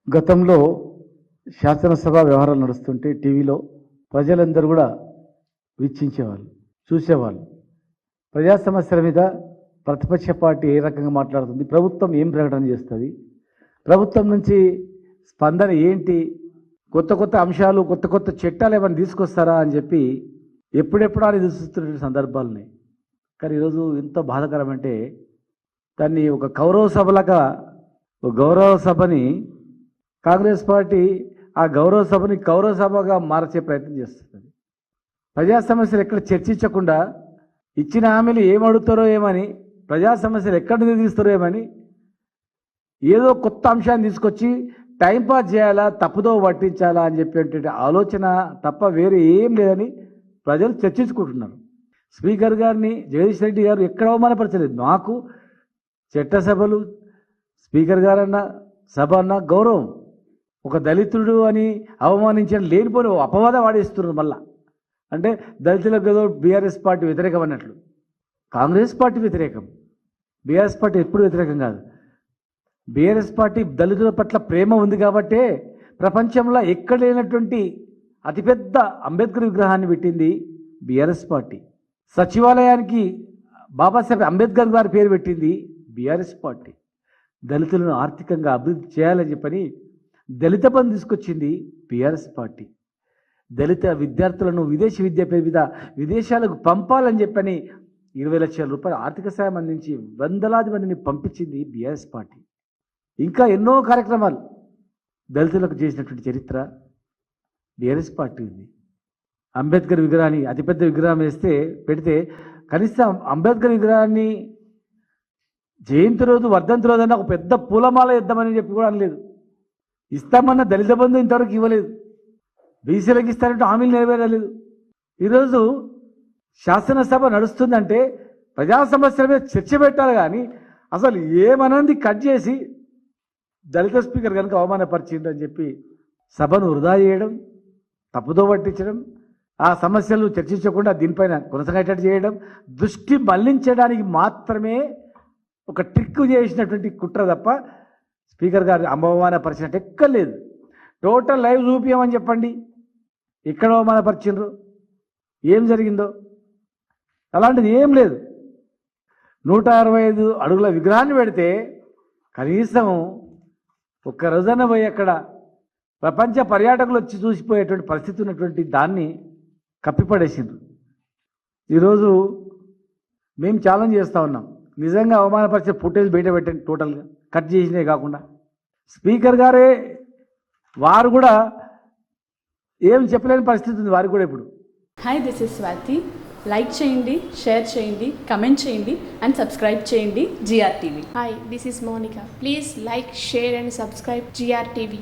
గతంలో శాసనసభ వ్యవహారాలు నడుస్తుంటే టీవీలో ప్రజలందరూ కూడా వీక్షించేవాళ్ళు, చూసేవాళ్ళు. ప్రజా సమస్యల మీద ప్రతిపక్ష పార్టీ ఏ రకంగా మాట్లాడుతుంది, ప్రభుత్వం ఏం ప్రకటన చేస్తుంది, ప్రభుత్వం నుంచి స్పందన ఏంటి, కొత్త కొత్త అంశాలు, కొత్త కొత్త చట్టాలు ఏమైనా తీసుకొస్తారా అని చెప్పి ఎప్పుడెప్పుడు అని చూస్తున్న సందర్భాలున్నాయి. కానీ ఈరోజు ఎంత బాధాకరం అంటే దాన్ని ఒక గౌరవ సభని కాంగ్రెస్ పార్టీ ఆ గౌరవ సభని కౌరవ సభగా మార్చే ప్రయత్నం చేస్తుంది. ప్రజా సమస్యలు ఎక్కడ చర్చించకుండా ఇచ్చిన హామీలు ఏమడుగుతారో ఏమని, ప్రజా సమస్యలు ఎక్కడ నిర్వహిస్తారో ఏమని ఏదో కొత్త అంశాన్ని తీసుకొచ్చి టైంపాస్ చేయాలా, తప్పుదో పట్టించాలా అని చెప్పేటువంటి ఆలోచన తప్ప వేరే ఏం లేదని ప్రజలు చర్చించుకుంటున్నారు. స్పీకర్ గారిని జగదీష్ రెడ్డి గారు ఎక్కడ అవమానపరచలేదు. మాకు చట్టసభలు స్పీకర్ గారన్న సభ అన్న గౌరవం. ఒక దళితుడు అని అవమానించిన లేనిపోని అపవాదం వాడేస్తున్నారు. మళ్ళా అంటే దళితులకు ఏదో బీఆర్ఎస్ పార్టీ వ్యతిరేకం అన్నట్లు. కాంగ్రెస్ పార్టీ వ్యతిరేకం, బీఆర్ఎస్ పార్టీ ఎప్పుడు వ్యతిరేకం కాదు. బీఆర్ఎస్ పార్టీ దళితుల పట్ల ప్రేమ ఉంది కాబట్టే ప్రపంచంలో ఎక్కడ లేనటువంటి అతిపెద్ద అంబేద్కర్ విగ్రహాన్ని పెట్టింది బీఆర్ఎస్ పార్టీ. సచివాలయానికి బాబాసాహెబ్ అంబేద్కర్ గారి పేరు పెట్టింది బీఆర్ఎస్ పార్టీ. దళితులను ఆర్థికంగా అభివృద్ధి చేయాలని చెప్పని దళిత బంధు తీసుకొచ్చింది బీఆర్ఎస్ పార్టీ. దళిత విద్యార్థులను విదేశీ విద్య పేరు మీద విదేశాలకు పంపాలని చెప్పని 20 లక్షల రూపాయల ఆర్థిక సాయం అందించి వందలాది మందిని పంపించింది బీఆర్ఎస్ పార్టీ. ఇంకా ఎన్నో కార్యక్రమాలు దళితులకు చేసినటువంటి చరిత్ర బీఆర్ఎస్ పార్టీ ఉంది. అంబేద్కర్ విగ్రహాన్ని అతిపెద్ద విగ్రహం పెడితే కనీసం అంబేద్కర్ విగ్రహాన్ని జయంతి రోజు, వర్ధంతి రోజు అన్న ఒక పెద్ద పూలమాల ఇద్దామని చెప్పి కూడా అనలేదు. ఇస్తామన్న దళిత బంధు ఇంతవరకు ఇవ్వలేదు. బీసీలకు ఇస్తారంటే హామీలు నెరవేరలేదు. ఈరోజు శాసనసభ నడుస్తుందంటే ప్రజా సమస్యల మీద చర్చ పెట్టాలి, కానీ అసలు ఏమనంది కట్ చేసి దళిత స్పీకర్ కనుక అవమానపరిచిందని చెప్పి సభను వృధా చేయడం, తప్పుదో పట్టించడం, ఆ సమస్యలు చర్చించకుండా దీనిపైన కొనసాగేటట్టు చేయడం, దృష్టి మళ్లించడానికి మాత్రమే ఒక ట్రిక్ చేసినటువంటి కుట్ర తప్ప స్పీకర్ గారు అవమానపరిచినట్టు ఎక్కర్లేదు. టోటల్ లైవ్ చూపించమని చెప్పండి, ఎక్కడ అవమానపరిచిండ్రు, ఏం జరిగిందో. అలాంటిది ఏం లేదు. 165 అడుగుల విగ్రహాన్ని పెడితే కనీసం ఒక్క రోజున పోయి అక్కడ ప్రపంచ పర్యాటకులు వచ్చి చూసిపోయేటువంటి పరిస్థితి ఉన్నటువంటి దాన్ని కప్పిపడేసిండ్రు. ఈరోజు మేము ఛాలెంజ్ చేస్తూ ఉన్నాం, నిజంగా అవమానపరిచే ఫుటేజ్ బయట పెట్టండి, టోటల్గా కట్ చేసినే కాకుండా. స్పీకర్ గారే వారు కూడా ఏం చెప్పలేని పరిస్థితి ఉంది వారికి కూడా ఇప్పుడు. Hi, this is Swathi. Like చేయండి, షేర్ చేయండి, కమెంట్ చేయండి అండ్ సబ్స్క్రైబ్ చేయండి GR TV. Hi, this is Monica. Please like, share and subscribe GR TV.